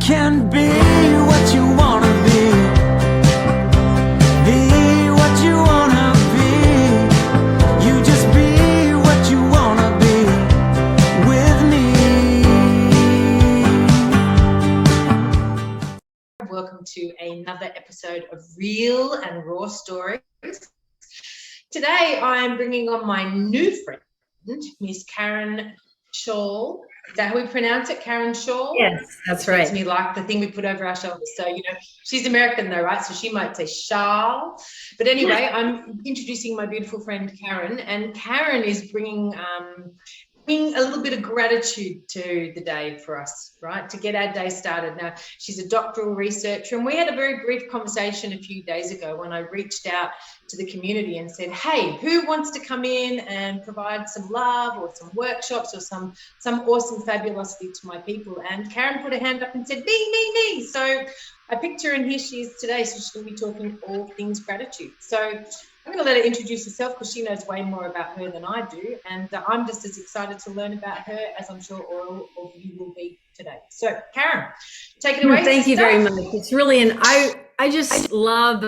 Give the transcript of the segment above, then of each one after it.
can be what you wanna be. Be what you wanna be. You just be what you wanna be with me. Welcome to another episode of Real and Raw Stories. Today I'm bringing on my new friend, Miss Karen Shaw. Is that how we pronounce it, Karen Shaw? Yes, that's right. Makes me like the thing we put over our shoulders. So, you know, she's American though, right? So she might say Shaw. But anyway, I'm introducing my beautiful friend Karen, and Karen is bringing a little bit of gratitude to the day for us, right? To get our day started. Now, she's a doctoral researcher, and we had a very brief conversation a few days ago when I reached out to the community and said, hey, who wants to come in and provide some love or some workshops or some awesome fabulosity to my people? And Karen put her hand up and said, me. So I picked her, and here she is today. So she's going to be talking all things gratitude. So I'm going to let her introduce herself because she knows way more about her than I do. And I'm just as excited to learn about her as I'm sure all of you will be today. So Karen, take it away. Thank you very much. It's really, I just love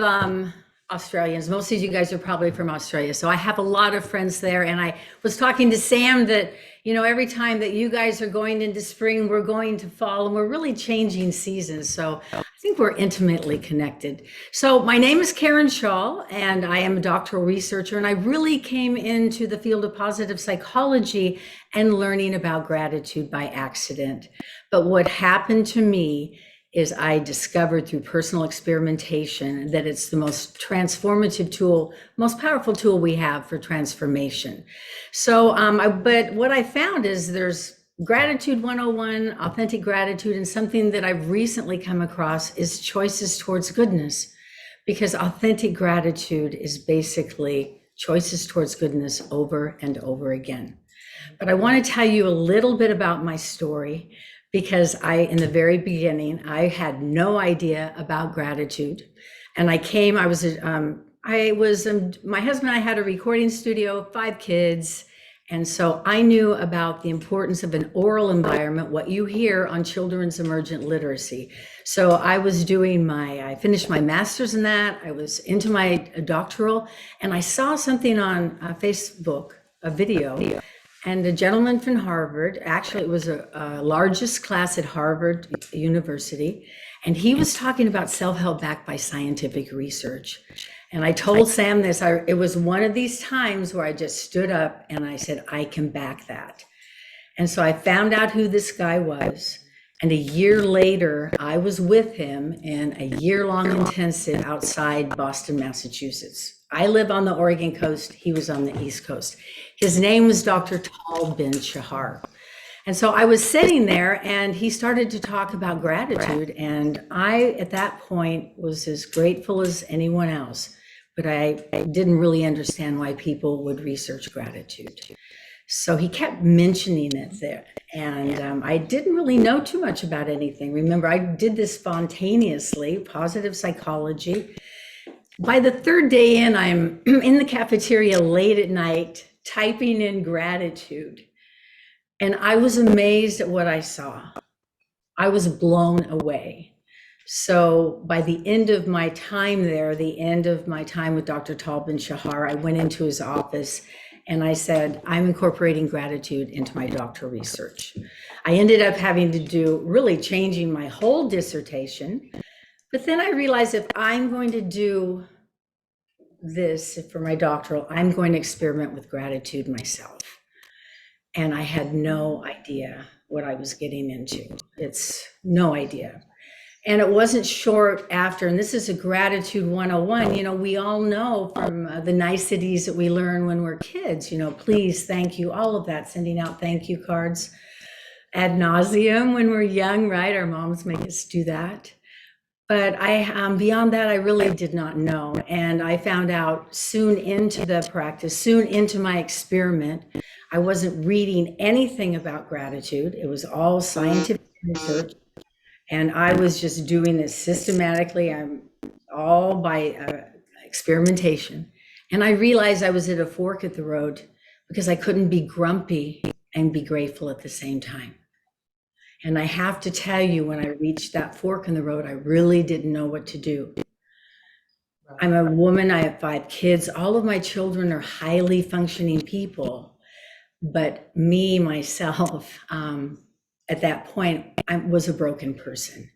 Australians. Most of you guys are probably from Australia. So I have a lot of friends there. And I was talking to Sam that, you know, every time that you guys are going into spring, we're going to fall, and we're really changing seasons. So I think we're intimately connected. So my name is Karen Shaw, and I am a doctoral researcher, and I really came into the field of positive psychology and learning about gratitude by accident. But what happened to me is I discovered through personal experimentation that it's the most transformative tool, most powerful tool we have for transformation. So, but what I found is there's Gratitude 101, authentic gratitude, and something that I've recently come across is choices towards goodness, because authentic gratitude is basically choices towards goodness over and over again. But I want to tell you a little bit about my story, because in the very beginning, I had no idea about gratitude. And my husband and I had a recording studio, 5 kids. And so I knew about the importance of an oral environment, what you hear on children's emergent literacy. So I finished my master's in that. I was into my doctoral, and I saw something on Facebook, a video. And a gentleman from Harvard, actually it was a largest class at Harvard University, and he was talking about self-help backed by scientific research. And I told Sam this, it was one of these times where I just stood up and I said, I can back that. And so I found out who this guy was. And a year later, I was with him in a year-long intensive outside Boston, Massachusetts. I live on the Oregon coast. He was on the East Coast. His name was Dr. Tal bin Shahar. And so I was sitting there, and he started to talk about gratitude. And I, at that point, was as grateful as anyone else, but I didn't really understand why people would research gratitude. So he kept mentioning it there. And I didn't really know too much about anything. Remember, I did this spontaneously, positive psychology. By the 3rd day in, I'm in the cafeteria late at night, typing in gratitude. And I was amazed at what I saw. I was blown away. So by the end of my time there, the end of my time with Dr. Tal bin Shahar, I went into his office and I said, I'm incorporating gratitude into my doctoral research. I ended up having to really changing my whole dissertation. But then I realized if I'm going to do this for my doctoral, I'm going to experiment with gratitude myself. And I had no idea what I was getting into. It's no idea. And it wasn't short after, and this is a gratitude 101, you know, we all know from the niceties that we learn when we're kids, you know, please, thank you, all of that, sending out thank you cards ad nauseum when we're young, right? Our moms make us do that. But beyond that, I really did not know. And I found out soon into the practice, soon into my experiment, I wasn't reading anything about gratitude. It was all scientific research. And I was just doing this systematically, all by experimentation. And I realized I was at a fork at the road because I couldn't be grumpy and be grateful at the same time. And I have to tell you, when I reached that fork in the road, I really didn't know what to do. I'm a woman, I have 5 kids. All of my children are highly functioning people. But me, myself, at that point, I was a broken person.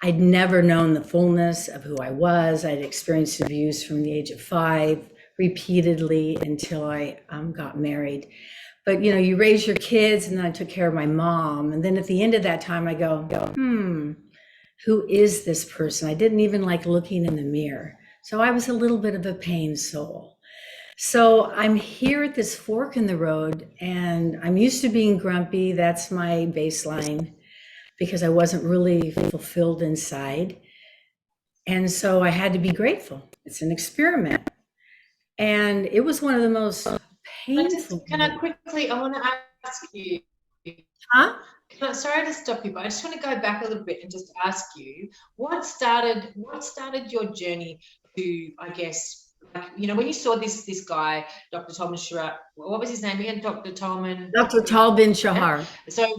I'd never known the fullness of who I was. I'd experienced abuse from the age of 5 repeatedly until I got married. But you raise your kids, and then I took care of my mom. And then at the end of that time, I go, who is this person? I didn't even like looking in the mirror. So I was a little bit of a pain soul. So I'm here at this fork in the road, and I'm used to being grumpy. That's my baseline, because I wasn't really fulfilled inside. And so I had to be grateful. It's an experiment. And it was one of the most painful. I want to ask you. Huh? Sorry to stop you, but I just want to go back a little bit and just ask you, what started your journey to, I guess, when you saw this guy, Dr. Tolman Shahar, what was his name again? Dr. Tolman? Dr. Talbin Shahar. Yeah. So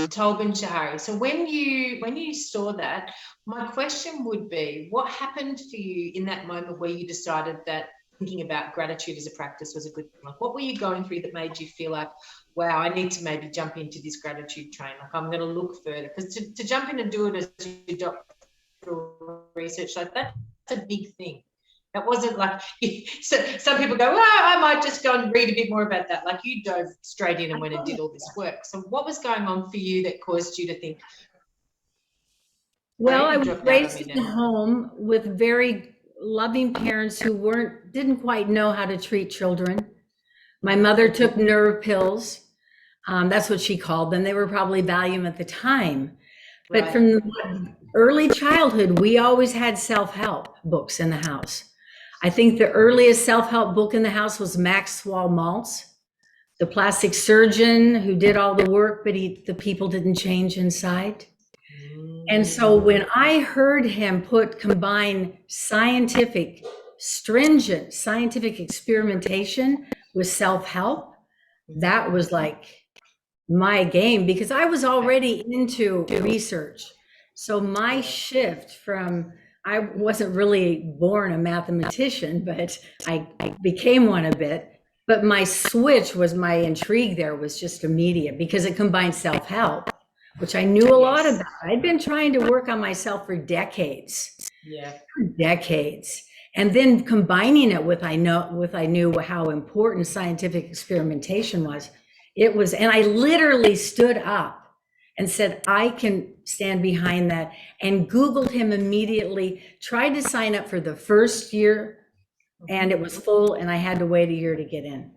Tolman Shahar. So when you saw that, my question would be, what happened for you in that moment where you decided that thinking about gratitude as a practice was a good thing? Like, what were you going through that made you feel like, wow, I need to maybe jump into this gratitude train? Like, I'm going to look further, because to jump in and do it as your doctoral research, like that's a big thing. That wasn't like, so some people go, well, I might just go and read a bit more about that. Like, you dove straight in and went and did all this work. So what was going on for you that caused you to think? Well, I was raised in a home with very loving parents who didn't quite know how to treat children. My mother took nerve pills. That's what she called them. They were probably Valium at the time. But from early childhood, we always had self-help books in the house. I think the earliest self-help book in the house was Maxwell Maltz, the plastic surgeon who did all the work, but the people didn't change inside. And so when I heard him combine stringent scientific experimentation with self-help, that was like my game, because I was already into research. So my shift from, I wasn't really born a mathematician, but I became one a bit. But my switch was, my intrigue there was just immediate, because it combined self-help, which I knew a lot about. I'd been trying to work on myself for decades. And then combining it with I knew how important scientific experimentation was. And I literally stood up and said, I can stand behind that, and Googled him immediately, tried to sign up for the first year, and it was full, and I had to wait a year to get in.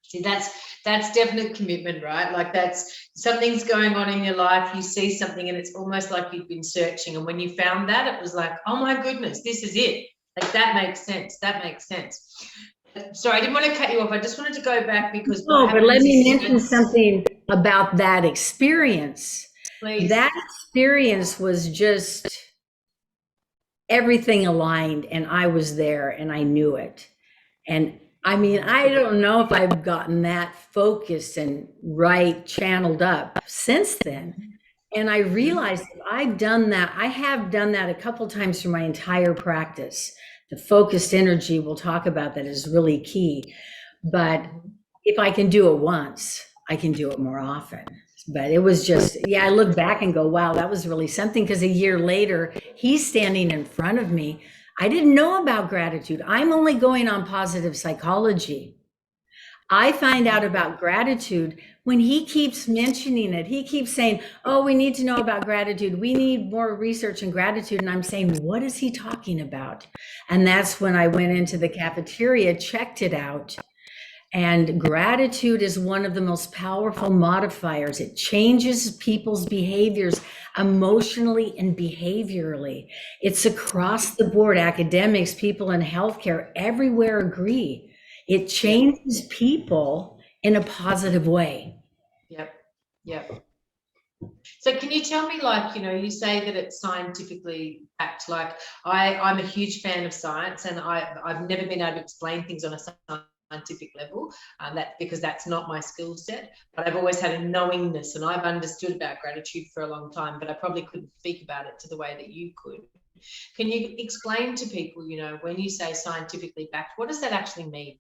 See, that's definite commitment, right? Like, that's, something's going on in your life, you see something, and it's almost like you've been searching, and when you found that, it was like, oh my goodness, this is it. Like, that makes sense. Sorry, I didn't want to cut you off. I just wanted to go back, because but let me mention something about that experience. Please. That experience was just, everything aligned, and I was there, and I knew it. And I mean, I don't know if I've gotten that focused and channeled up since then. And I realized I have done that a couple times through my entire practice. The focused energy, we'll talk about that, is really key. But if I can do it once, I can do it more often. But it was just, I look back and go, wow, that was really something, because a year later, he's standing in front of me. I didn't know about gratitude. I'm only going on positive psychology. I find out about gratitude when he keeps mentioning it. He keeps saying, oh, we need to know about gratitude. We need more research in gratitude. And I'm saying, what is he talking about? And that's when I went into the cafeteria, checked it out. And gratitude is one of the most powerful modifiers. It changes people's behaviors emotionally and behaviorally. It's across the board. Academics, people in healthcare, everywhere agree. It changes people in a positive way. Yep. So can you tell me, like, you say that it's scientifically backed. Like, I'm a huge fan of science, and I've never been able to explain things on a scientific level, that because that's not my skill set, but I've always had a knowingness, and I've understood about gratitude for a long time, but I probably couldn't speak about it to the way that you could. Can you explain to people, when you say scientifically backed, what does that actually mean?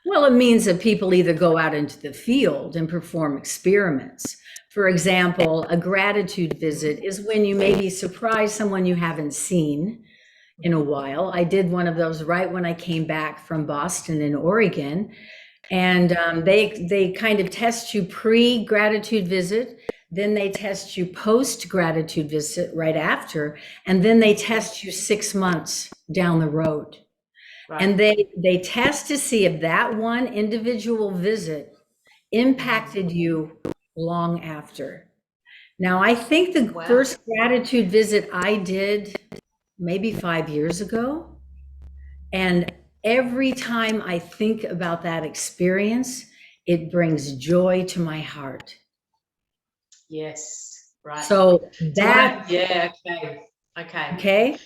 Well, it means that people either go out into the field and perform experiments. For example, a gratitude visit is when you maybe surprise someone you haven't seen in a while. I did one of those right when I came back from Boston in Oregon. And they kind of test you pre-gratitude visit, then they test you post-gratitude visit right after, and then they test you 6 months down the road. Right. And they test to see if that one individual visit impacted you long after. Now, I think the Wow. first gratitude visit I did maybe 5 years ago, and every time I think about that experience, it brings joy to my heart. Yes, right. So Yeah, okay. okay.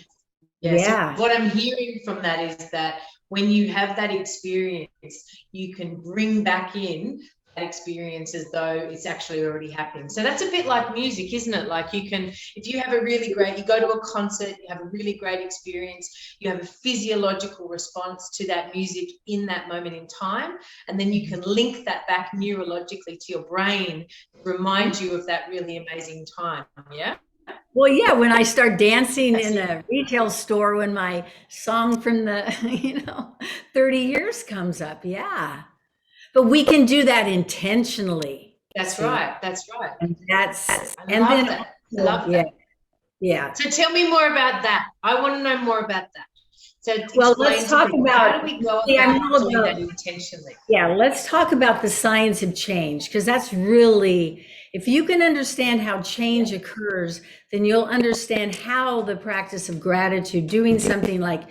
Yeah, Yeah. so what I'm hearing from that is that when you have that experience, you can bring back in that experience as though it's actually already happening. So that's a bit like music, isn't it? Like you can, if you have you go to a concert, you have a really great experience, you have a physiological response to that music in that moment in time, and then you can link that back neurologically to your brain, remind you of that really amazing time, yeah? Well, yeah, when I start dancing in a retail store when my song from the, 30 years comes up. Yeah. But we can do that intentionally. That's see? right. That's right. And that's, I and love then, that. I love yeah, that. yeah. So tell me more about that. I want to know more about that. So Well, explain let's to talk people, about, how do we go see, I'm about all doing that about, intentionally? yeah, let's talk about the science of change, because that's really, if you can understand how change occurs, then you'll understand how the practice of gratitude, doing something like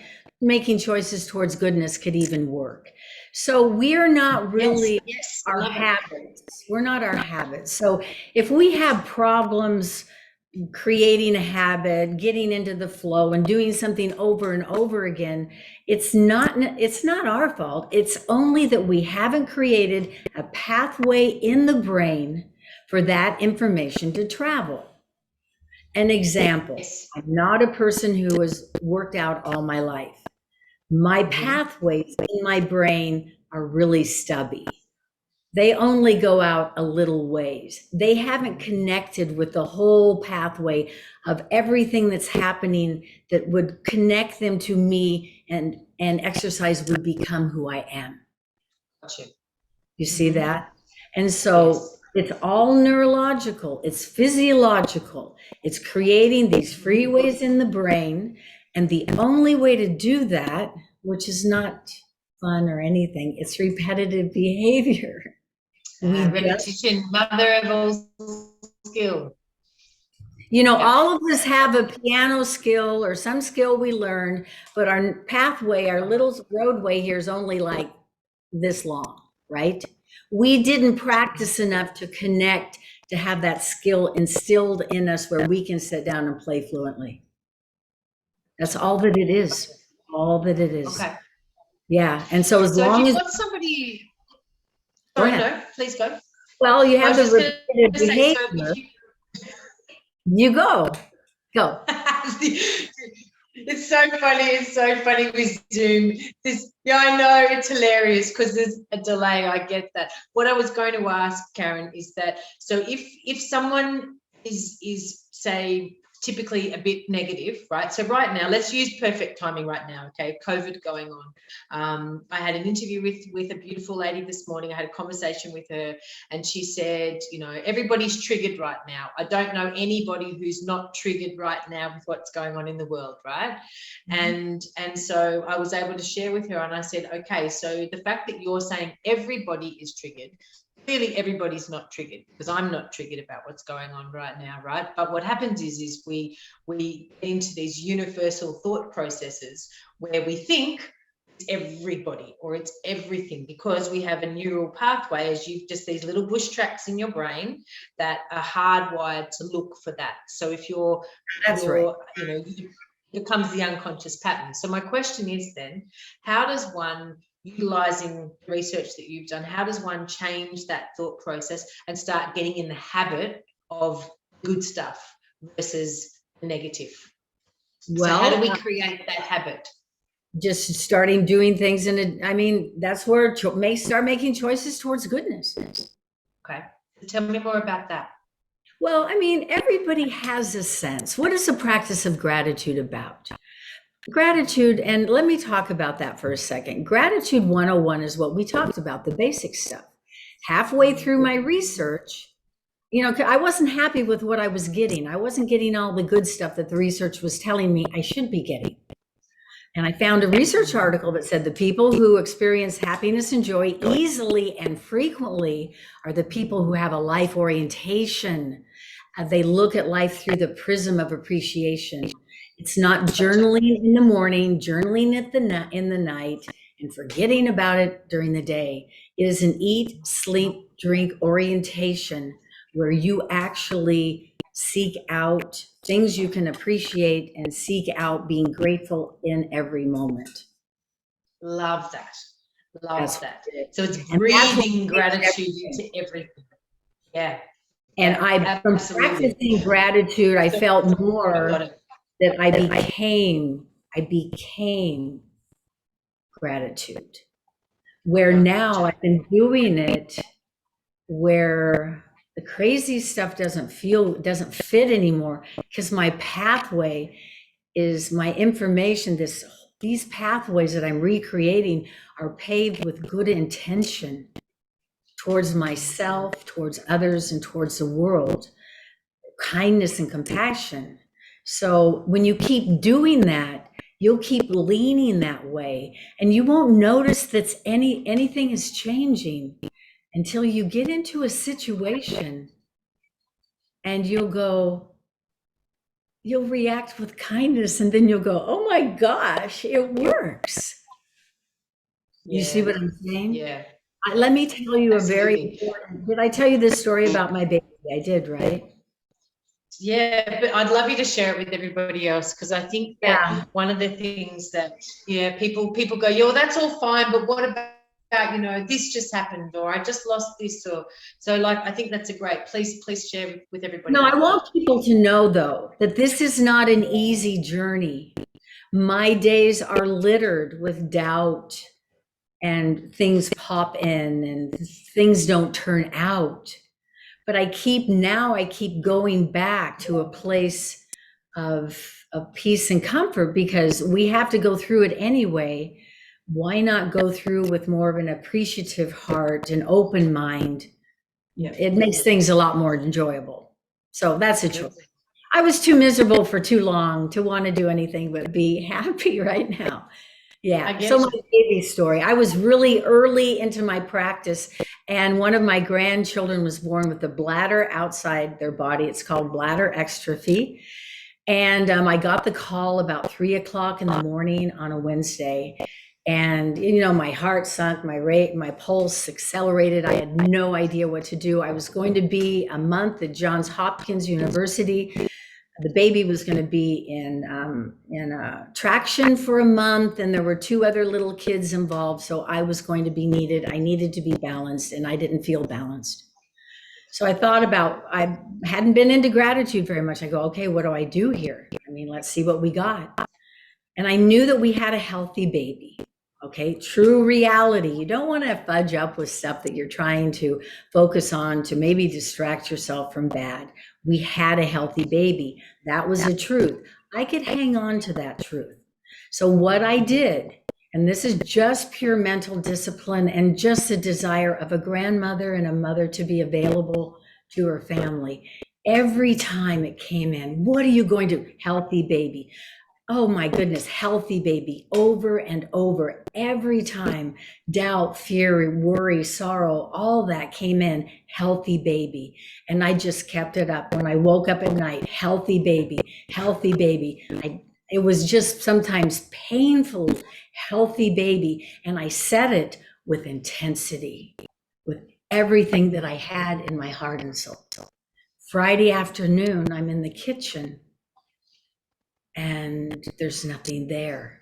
making choices towards goodness, could even work. So we're not really Yes, I our love it. habits. We're not our habits. So if we have problems creating a habit, getting into the flow and doing something over and over again, it's not our fault. It's only that we haven't created a pathway in the brain for that information to travel. An example, Yes. I'm not a person who has worked out all my life. My pathways in my brain are really stubby. They only go out a little ways. They haven't connected with the whole pathway of everything that's happening that would connect them to me, and exercise would become who I am. Gotcha. You see that? And so it's all neurological, it's physiological. It's creating these freeways in the brain. And the only way to do that, which is not fun or anything, it's repetitive behavior. Repetition, mother of all skill. All of us have a piano skill or some skill we learn, but our pathway, our little roadway here is only like this long, right? We didn't practice enough to connect, to have that skill instilled in us where we can sit down and play fluently. That's all that it is. All that it is. Okay. Yeah. And so as So if long you've as, got somebody, go sorry, ahead. no, please go. Well, you I have was the just repetitive going to say, so behavior. if you, You go. It's so funny. It's so funny with Zoom. I know it's hilarious because there's a delay. I get that. What I was going to ask, Karen, is that so if someone is say typically a bit negative, right? So right now, let's use perfect timing right now. Okay, COVID going on. I had an interview with a beautiful lady this morning. I had a conversation with her, and she said, everybody's triggered right now. I don't know anybody who's not triggered right now with what's going on in the world, right? And so I was able to share with her, and I said, okay, so the fact that you're saying everybody is triggered, clearly everybody's not triggered, because I'm not triggered about what's going on right now, right? But what happens is we get into these universal thought processes where we think it's everybody or it's everything, because we have a neural pathway, as you've just, these little bush tracks in your brain that are hardwired to look for that. So if That's right. it becomes the unconscious pattern. So my question is then, how does one utilizing research that you've done, how does one change that thought process and start getting in the habit of good stuff versus negative? So how do we create that habit? Just starting doing things I mean, that's where may start making choices towards goodness. Okay. Tell me more about that. Well, I mean, everybody has a sense. What is the practice of gratitude about? Gratitude, and let me talk about that for a second. Gratitude 101 is what we talked about, the basic stuff. Halfway through my research, you know, I wasn't happy with what I was getting. I wasn't getting all the good stuff that the research was telling me I should be getting. And I found a research article that said the people who experience happiness and joy easily and frequently are the people who have a life orientation. They look at life through the prism of appreciation. It's not journaling in the morning, journaling in the night, and forgetting about it during the day. It is an eat, sleep, drink orientation where you actually seek out things you can appreciate and seek out being grateful in every moment. Love that. Love that. So it's And breathing gratitude into everything. Yeah. And from practicing gratitude, I felt more that I became gratitude. Where now I've been doing it where the crazy stuff doesn't fit anymore, because my pathway is my information. These pathways that I'm recreating are paved with good intention towards myself, towards others, and towards the world, kindness and compassion. So when you keep doing that, you'll keep leaning that way, and you won't notice that anything is changing until you get into a situation and you'll react with kindness, and then you'll go, oh my gosh, it works. You see what I'm saying? Yeah. Let me tell you did I tell you this story about my baby? I did, right? Yeah, but I'd love you to share it with everybody else, because I think that one of the things that, people go, yo, that's all fine, but what about, this just happened, or I just lost this, or so, like, I think that's please share with everybody. No, I want people to know, though, that this is not an easy journey. My days are littered with doubt, and things pop in and things don't turn out. But I keep going back to a place of peace and comfort, because we have to go through it anyway. Why not go through with more of an appreciative heart, an open mind? It makes things a lot more enjoyable. So that's a choice. I was too miserable for too long to want to do anything but be happy right now. Yeah. So my baby story, I was really early into my practice, and one of my grandchildren was born with a bladder outside their body. It's called bladder exstrophy. And I got the call about 3:00 in the morning on a Wednesday. And, my heart sunk, my pulse accelerated. I had no idea what to do. I was going to be a month at Johns Hopkins University. The baby was going to be in traction for a month, and there were 2 other little kids involved. So I was going to be needed. I needed to be balanced, and I didn't feel balanced. So I thought I hadn't been into gratitude very much. I go, okay, what do I do here? I mean, let's see what we got. And I knew that we had a healthy baby. Okay, true reality. You don't want to fudge up with stuff that you're trying to focus on to maybe distract yourself from bad. We had a healthy baby. That was the truth. I could hang on to that truth. So what I did, and this is just pure mental discipline and just the desire of a grandmother and a mother to be available to her family. Every time it came in, what are you going to do? Healthy baby. Oh my goodness, healthy baby, over and over. Every time, doubt, fear, worry, sorrow, all that came in, healthy baby. And I just kept it up. When I woke up at night, healthy baby, healthy baby. It was just sometimes painful, healthy baby. And I said it with intensity, with everything that I had in my heart and soul. Friday afternoon, I'm in the kitchen, and there's nothing there.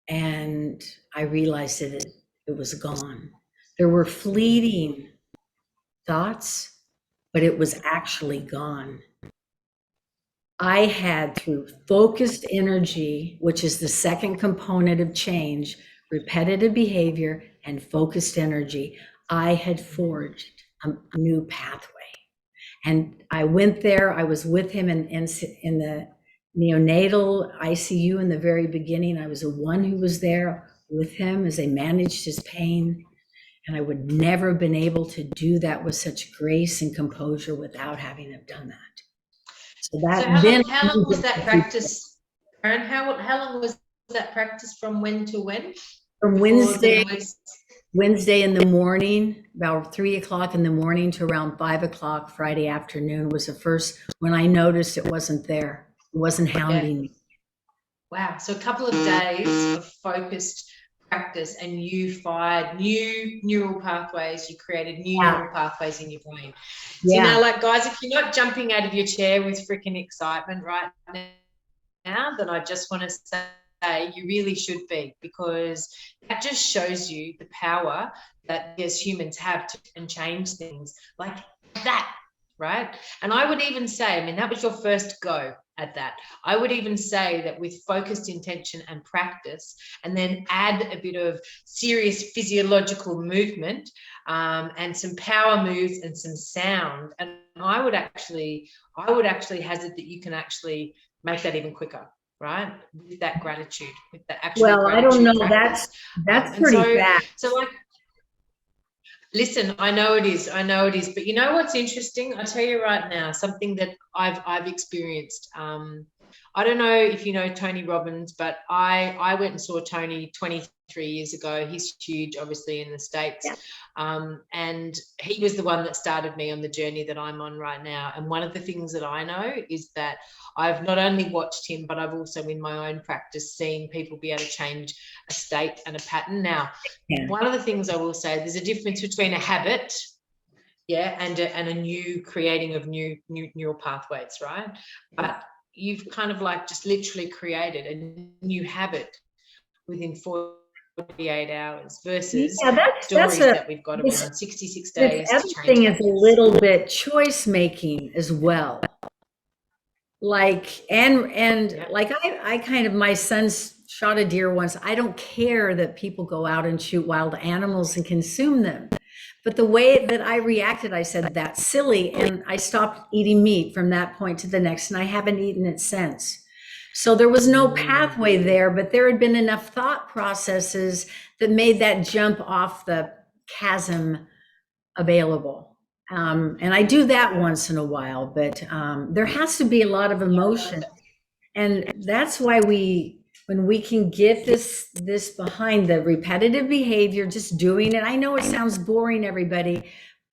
and I realized that it was gone. There were fleeting thoughts, but it was actually gone. I had, through focused energy, which is the second component of change, repetitive behavior and focused energy, I had forged a new pathway. And I went there, I was with him in the neonatal ICU in the very beginning. I was the one who was there with him as they managed his pain. And I would never have been able to do that with such grace and composure without having have done that. So So how long was that practice, Karen? How long was that practice from when to when? From Wednesday in the morning, about 3 o'clock in the morning to around 5 o'clock Friday afternoon was the first when I noticed it wasn't there. It wasn't hounding me. Wow. So a couple of days of focused practice and you fired new neural pathways, you created new neural pathways in your brain. So now, like, guys, if you're not jumping out of your chair with freaking excitement right now, then I just want to say you really should be, because that just shows you the power that we as humans have to and change things like that, right? And I would even say, I mean, that was your first go at that. I would even say that with focused intention and practice, and then add a bit of serious physiological movement and some power moves and some sound, and I would actually hazard that you can actually make that even quicker, right? With that gratitude, with that actual well, I don't know. Practice. That's pretty fast. So like, listen, I know it is, but you know what's interesting? I'll tell you right now, something that I've experienced. I don't know if you know Tony Robbins, but I went and saw Tony 23 years ago. He's huge, obviously, in the States. Yeah. And he was the one that started me on the journey that I'm on right now. And one of the things that I know is that I've not only watched him, but I've also in my own practice seen people be able to change a state and a pattern. Now, one of the things I will say, there's a difference between a habit, and a new creating of new neural pathways, right? But you've kind of like just literally created a new habit within 48 hours versus stories that we've got around 66 days. Everything is a little bit choice making as well. Like, like I kind of, my son's shot a deer once. I don't care that people go out and shoot wild animals and consume them. But the way that I reacted, I said, that's silly. And I stopped eating meat from that point to the next, and I haven't eaten it since. So there was no pathway there, but there had been enough thought processes that made that jump off the chasm available. And I do that once in a while, but there has to be a lot of emotion. And that's why when we can get this behind the repetitive behavior, just doing it. I know it sounds boring, everybody,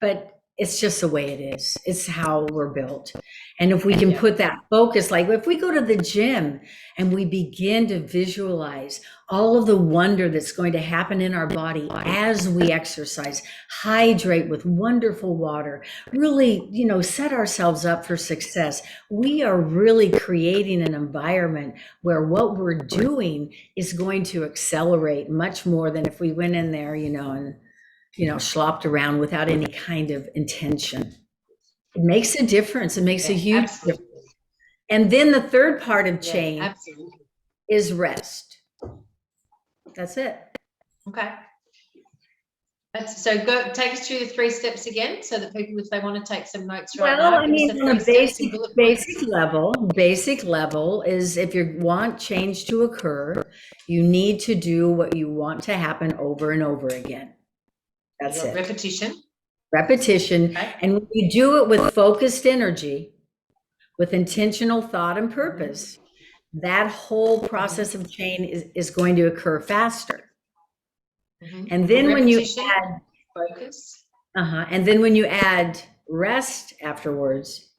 but it's just the way it is. It's how we're built. And if we can put that focus, like if we go to the gym and we begin to visualize all of the wonder that's going to happen in our body as we exercise, hydrate with wonderful water, really, set ourselves up for success. We are really creating an environment where what we're doing is going to accelerate much more than if we went in there, and slopped around without any kind of intention. It makes a difference. It makes a huge difference. And then the third part of change is rest. That's it. Okay. So go take us through the 3 steps again, so that people, if they want to take some notes right now. Well, I mean, on a basic level is if you want change to occur, you need to do what you want to happen over and over again. That's it. Repetition. Okay. And when you do it with focused energy, with intentional thought and purpose, that whole process of change is going to occur faster. And then when you add focus, and then when you add rest afterwards,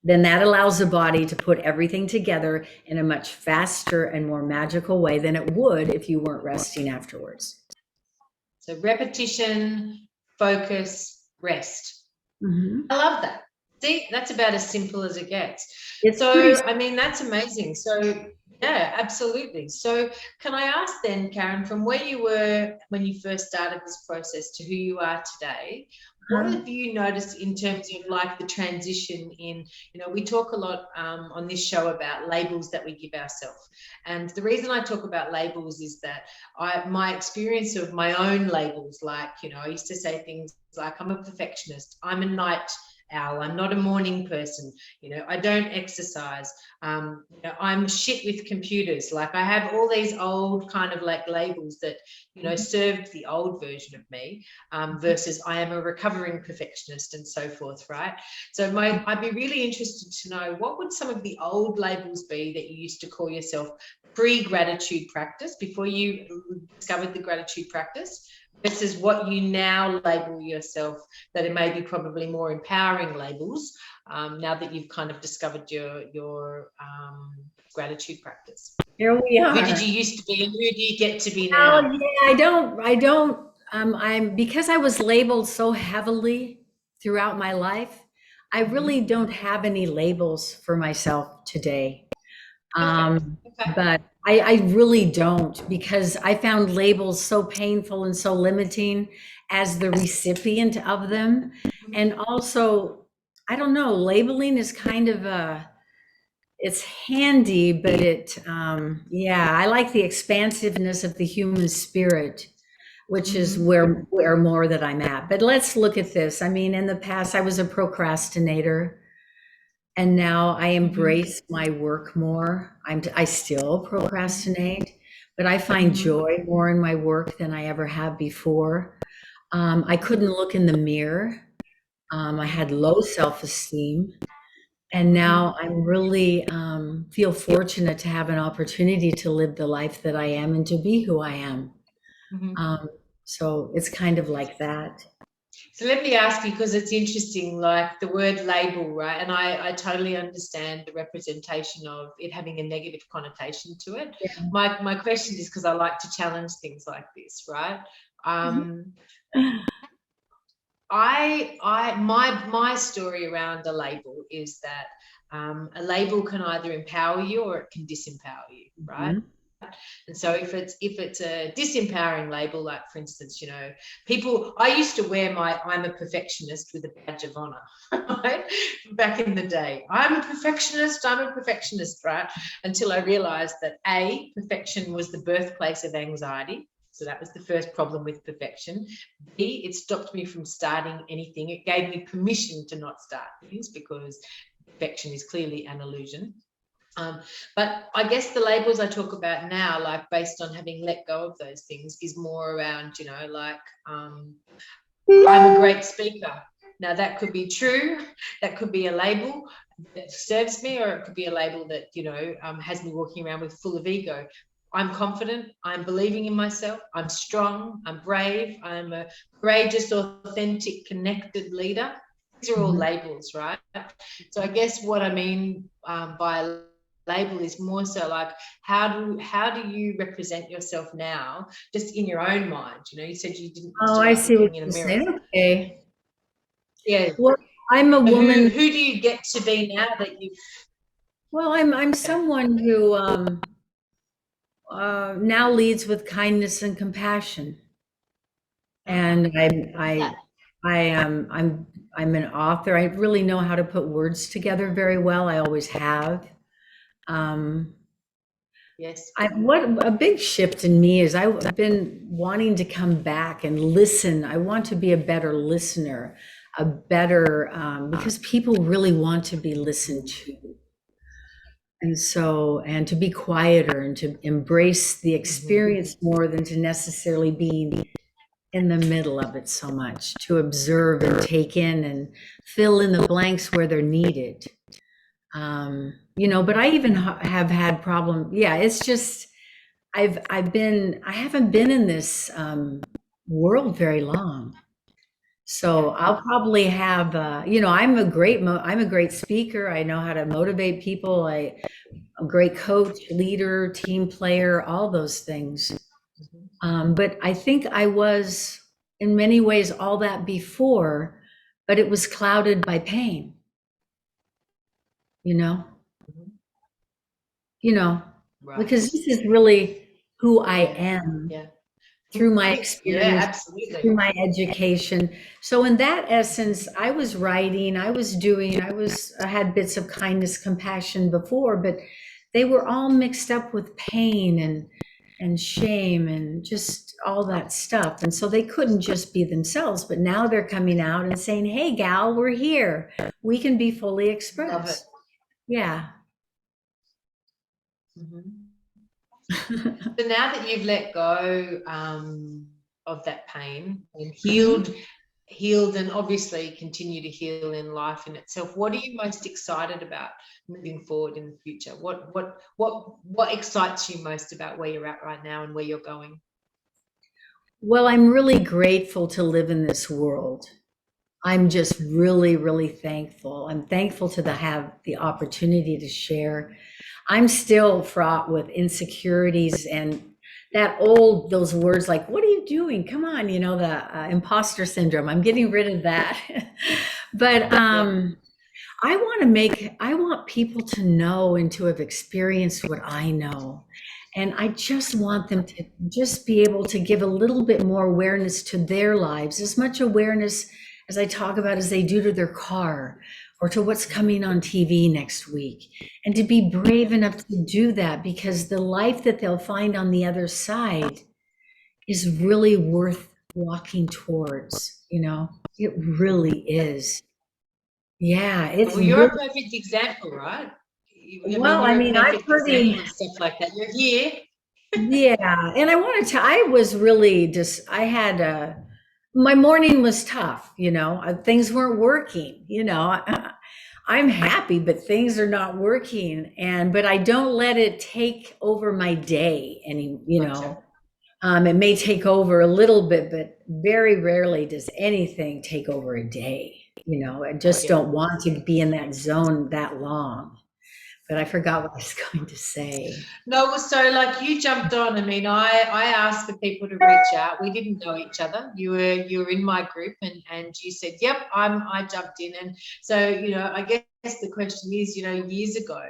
then that allows the body to put everything together in a much faster and more magical way than it would if you weren't resting afterwards. So repetition, focus, rest. I love that. See, that's about as simple as it gets. I mean, that's amazing. So Yeah, absolutely. So can I ask then, Karen, from where you were when you first started this process to who you are today, what have you noticed in terms of like the transition in, we talk a lot on this show about labels that we give ourselves. And the reason I talk about labels is that my experience of my own labels, like, I used to say things like, I'm a perfectionist, I'm a night owl, I'm not a morning person, I don't exercise, I'm shit with computers. Like I have all these old kind of like labels that, served the old version of me, versus I am a recovering perfectionist and so forth, right? So I'd be really interested to know, what would some of the old labels be that you used to call yourself pre-gratitude practice, before you discovered the gratitude practice, versus what you now label yourself, that it may be probably more empowering labels, now that you've kind of discovered your gratitude practice. Here we Who did are. you used to be and who do you get to be Oh, now? yeah, I'm because I was labeled so heavily throughout my life, I really don't have any labels for myself today. Perfect. Okay. But I really don't, because I found labels so painful and so limiting as the recipient of them. And also, I don't know, labeling is kind of it's handy, but yeah, I like the expansiveness of the human spirit, which is where more that I'm at. But let's look at this. I mean, in the past, I was a procrastinator, and now I embrace my work more. I still procrastinate, but I find joy more in my work than I ever have before. I couldn't look in the mirror. I had low self-esteem. And now I'm really feel fortunate to have an opportunity to live the life that I am and to be who I am. Um, so it's kind of like that. So let me ask you, because it's interesting, like the word label, right? And I totally understand the representation of it having a negative connotation to it. Yeah. My question is, because I like to challenge things like this, right? Um, my story around a label is that a label can either empower you or it can disempower you, right? Mhm. And so if it's a disempowering label, like for instance, people, I used to wear my I'm a perfectionist with a badge of honor, right? Back in the day. I'm a perfectionist, right? Until I realized that A, perfection was the birthplace of anxiety. So that was the first problem with perfection. B, it stopped me from starting anything. It gave me permission to not start things, because perfection is clearly an illusion. But I guess the labels I talk about now, like based on having let go of those things, is more around, like I'm a great speaker. Now that could be true. That could be a label that serves me, or it could be a label that, has me walking around with full of ego. I'm confident, I'm believing in myself, I'm strong, I'm brave, I'm a courageous, authentic, connected leader. These are all Mhm. labels, right? So I guess what I mean by label is more so like, how do you represent yourself now, just in your own mind? You said you didn't used Oh, to I like see what looking in a you're mirror. saying. Okay. Yeah. Well, I'm a So who woman. who do you get to be now that you've Well, I'm someone who now leads with kindness and compassion. And I'm an author. I really know how to put words together very well. I always have. Um, yes. what a big shift in me is I've been wanting to come back and listen. I want to be a better listener, a better because people really want to be listened to. And so, and to be quieter and to embrace the experience more than to necessarily be in the middle of it so much, to observe and take in and fill in the blanks where they're needed. But I even have had problem. Yeah, it's just I haven't been in this world very long. So I'll probably have, I'm a great speaker. I know how to motivate people. I'm a great coach, leader, team player, all those things. But I think I was in many ways all that before, but it was clouded by pain, you know, you know. because Right. this is really who I Yeah. am Yeah. through my Yeah, experience, absolutely. through my education. So in that essence, I was writing, I had bits of kindness, compassion before, but they were all mixed up with pain and shame and just all that stuff. And so they couldn't just be themselves, but now they're coming out and saying, "Hey gal, we're here. We can be fully Love it. expressed." Yeah. Mhm. So now that you've let go of that pain and Mhm. healed and obviously continue to heal in life in itself, what are you most excited about moving forward in the future? What excites you most about where you're at right now and where you're going? Well, I'm really grateful to live in this world. I'm just really, really thankful. I'm thankful to have the opportunity to share. I'm still fraught with insecurities and those words like, "What are you doing? Come on," the imposter syndrome. I'm getting rid of that. But Yeah. I want people to know and to have experienced what I know. And I just want them to just be able to give a little bit more awareness to their lives, as much awareness as I talk about as they do to their car or to what's coming on TV next week. And to be brave enough to do that, because the life that they'll find on the other side is really worth walking towards, it really is. Yeah, it's Well, you're really. a perfect example, right? I mean, Well, I you're a mean, I've perfect already, example of stuff like that. You're here. yeah. And I want to I was really I had my morning was tough, things weren't working, I'm happy, but things are not working. But I don't let it take over my day Gotcha. it may take over a little bit, but very rarely does anything take over a day. I just Yeah. don't want to be in that zone that long. But I forgot what I was going to say. No, so like you jumped on. I mean, I asked for people to reach out. We didn't know each other. You were in my group, and you said, "Yep, I jumped in." And so I guess the question is, years ago,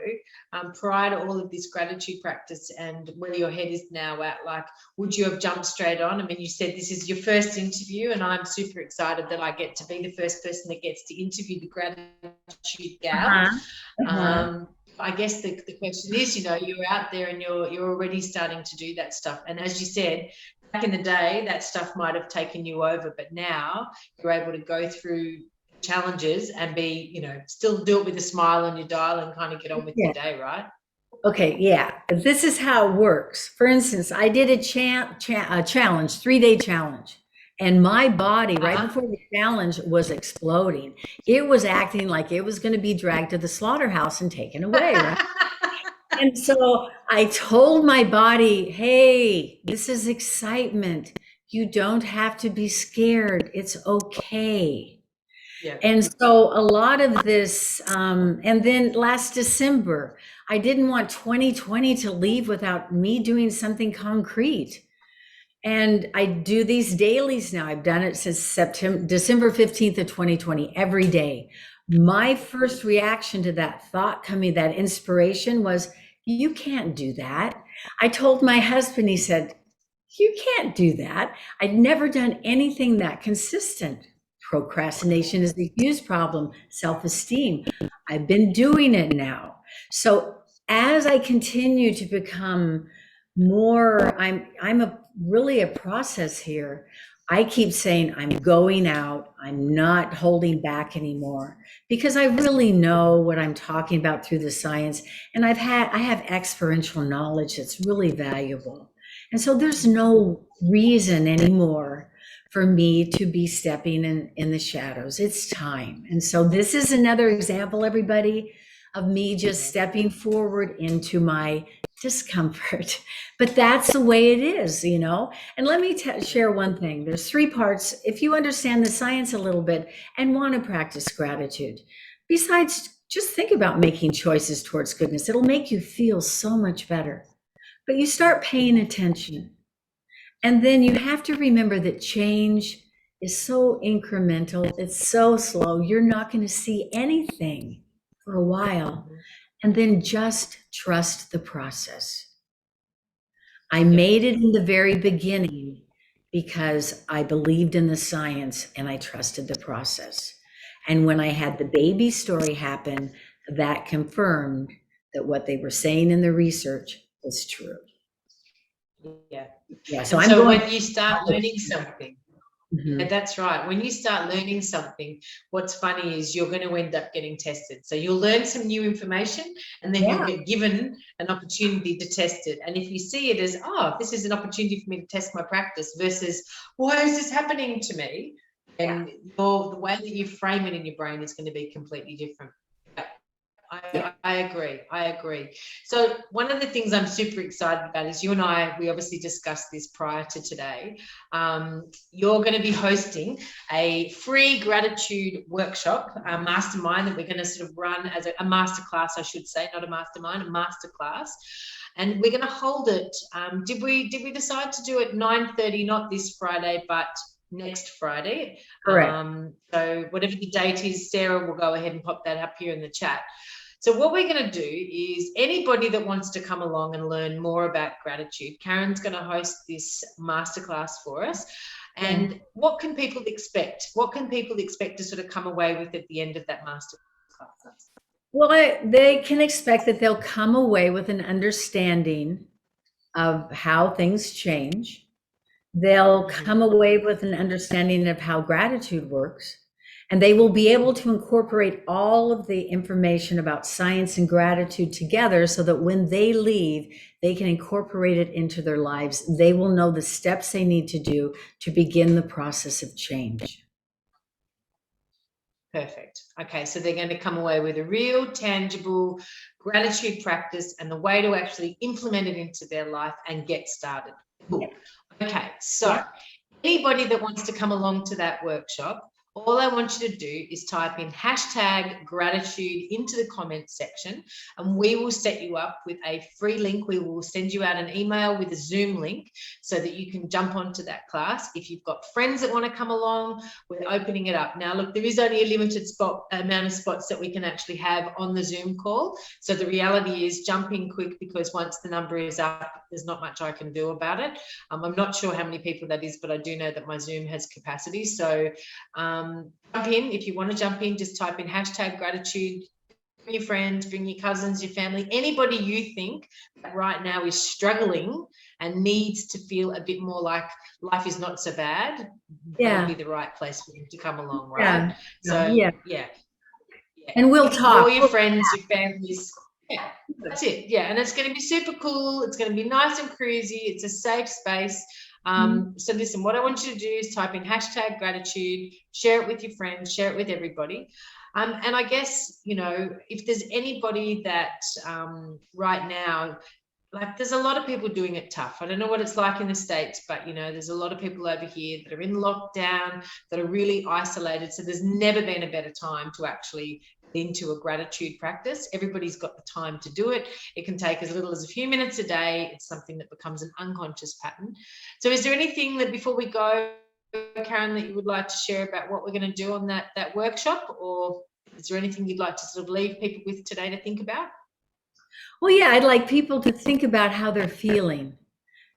prior to all of this gratitude practice and where your head is now at, like, would you have jumped straight on? I mean, you said this is your first interview, and I'm super excited that I get to be the first person that gets to interview the gratitude gal. Uh-huh. Uh-huh. I guess the question is, you're out there and you're already starting to do that stuff. And as you said, back in the day, that stuff might have taken you over, but now you're able to go through challenges and be, still do it with a smile on your dial and kind of get on with Yeah. your day, right? Okay, yeah. This is how it works. For instance, I did a challenge, 3-day challenge, and my body right Uh-huh. before the challenge was exploding. It was acting like it was going to be dragged to the slaughterhouse and taken away, right? And so I told my body, "Hey, this is excitement. You don't have to be scared. It's okay." Yeah. And so a lot of this, and then last December, I didn't want 2020 to leave without me doing something concrete. And I do these dailies now. I've done it since December 15th of 2020, every day. My first reaction to that thought coming, that inspiration was, "You can't do that." I told my husband, he said, "You can't do that." I'd never done anything that consistent. Procrastination is a huge problem, self-esteem. I've been doing it now. So as I continue to become more, I'm a really a process here. I keep saying I'm going out. I'm not holding back anymore, because I really know what I'm talking about through the science. And I have experiential knowledge that's really valuable. And so there's no reason anymore for me to be stepping in the shadows. It's time. And so this is another example, everybody, of me just stepping forward into my discomfort. But that's the way it is, And let me share one thing. There's 3 parts. If you understand the science a little bit and want to practice gratitude, besides just think about making choices towards goodness, it'll make you feel so much better. But you start paying attention. And then you have to remember that change is so incremental, it's so slow. You're not going to see anything for a while. And then just trust the process. I made it in the very beginning because I believed in the science and I trusted the process. And when I had the baby story happen, that confirmed that what they were saying in the research was true. Yeah. Yeah, so And I'm so going. when you start learning something, Mhm. yeah, that's right. When you start learning something, what's funny is you're going to end up getting tested. So you'll learn some new information and then you'll Yeah. get given an opportunity to test it. And if you see it as, oh, this is an opportunity for me to test my practice versus, why is this happening to me? And the way that you frame it in your brain is going to be completely different. I agree. I agree. So one of the things I'm super excited about is you and we obviously discussed this prior to today. You're going to be hosting a free gratitude workshop, a mastermind that we're going to sort of run as a masterclass, I should say, not a mastermind, a masterclass. And we're going to hold it. Did we decide to do it 9:30, not this Friday, but next Friday? Correct. So whatever the date is, Sarah will go ahead and pop that up here in the chat. So what we're going to do is anybody that wants to come along and learn more about gratitude, Karen's going to host this masterclass for us. And what can people expect? What can people expect to sort of come away with at the end of that masterclass? Well, they can expect that they'll come away with an understanding of how things change. They'll come away with an understanding of how gratitude works. And they will be able to incorporate all of the information about science and gratitude together so that when they leave, they can incorporate it into their lives. They will know the steps they need to do to begin the process of change. Perfect. Okay, so they're going to come away with a real tangible gratitude practice and the way to actually implement it into their life and get started. Cool. Okay, so anybody that wants to come along to that workshop, all I want you to do is type in #gratitude into the comments section, and we will set you up with a free link. We will send you out an email with a Zoom link so that you can jump onto that class. If you've got friends that want to come along, we're opening it up. Now, look, there is only a limited amount of spots that we can actually have on the Zoom call. So the reality is jump in quick, because once the number is up, there's not much I can do about it. I'm not sure how many people that is, but I do know that my Zoom has capacity. So jump in. If you want to jump in, just type in #gratitude. Bring your friends, bring your cousins, your family, anybody you think that right now is struggling and needs to feel a bit more like life is not so bad. That would be the right place for you to come along, right? Yeah. And we'll talk. All your friends, your families. Yeah, that's it. Yeah, and it's going to be super cool. It's going to be nice and cruisy. It's a safe space. So listen, what I want you to do is type in #gratitude, share it with your friends, share it with everybody. And I guess, you know, if there's anybody that right now, like there's a lot of people doing it tough. I don't know what it's like in the States, but, you know, there's a lot of people over here that are in lockdown, that are really isolated. So there's never been a better time to actually into a gratitude practice. Everybody's got the time to do it. It can take as little as a few minutes a day. It's something that becomes an unconscious pattern. So is there anything that before we go, Karen, that you would like to share about what we're going to do on that workshop, or is there anything you'd like to sort of leave people with today to think about? Well, yeah, I'd like people to think about how they're feeling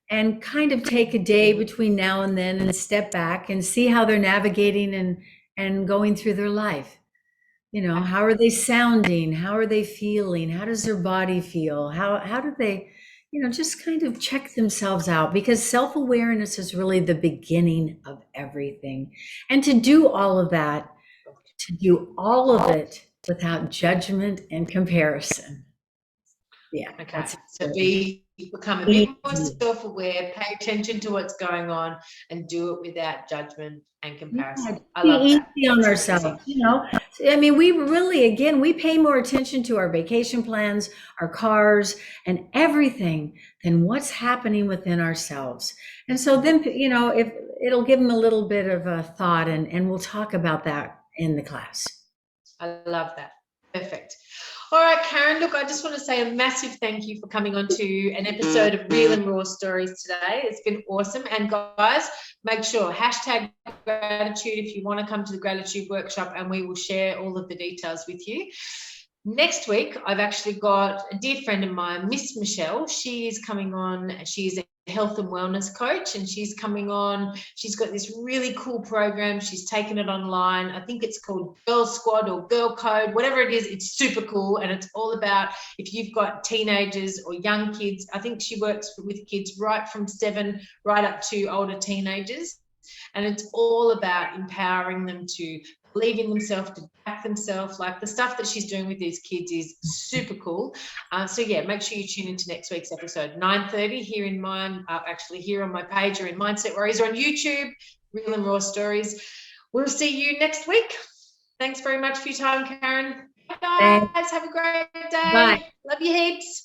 and kind of take a day between now and then and step back and see how they're navigating and going through their life. You know, how are they sounding? How are they feeling? How does their body feel? How do they, you know, just kind of check themselves out, because self-awareness is really the beginning of everything. And to do all of that, to do all of it without judgment and comparison. Yeah. Okay. So become a bit more self-aware, pay attention to what's going on, and do it without judgment and comparison. I love that. Be easy on ourselves, you know. I mean, we really, again, we pay more attention to our vacation plans, our cars, and everything than what's happening within ourselves. And so then, you know, if it'll give them a little bit of a thought, and we'll talk about that in the class. I love that. Perfect. All right, Karen, look, I just want to say a massive thank you for coming on to an episode of Real and Raw Stories today. It's been awesome. And guys, make sure #gratitude if you want to come to the gratitude workshop, and we will share all of the details with you. Next week, I've actually got a dear friend of mine, Miss Michelle. She is coming on. She is a health and wellness coach, and she's coming on. She's got this really cool program. She's taken it online. I think it's called Girl Squad or Girl Code, whatever it is. It's super cool, and it's all about if you've got teenagers or young kids. I think she works with kids right from 7 right up to older teenagers, and it's all about empowering them to believe in themselves, to back themselves. Like the stuff that she's doing with these kids is super cool. So yeah, make sure you tune into next week's episode, 9:30 here in actually here on my page or in Mindset Warriors or on YouTube, Real and Raw Stories. We'll see you next week. Thanks very much for your time, Karen. Bye, guys. Thanks. Have a great day. Bye. Love you heaps.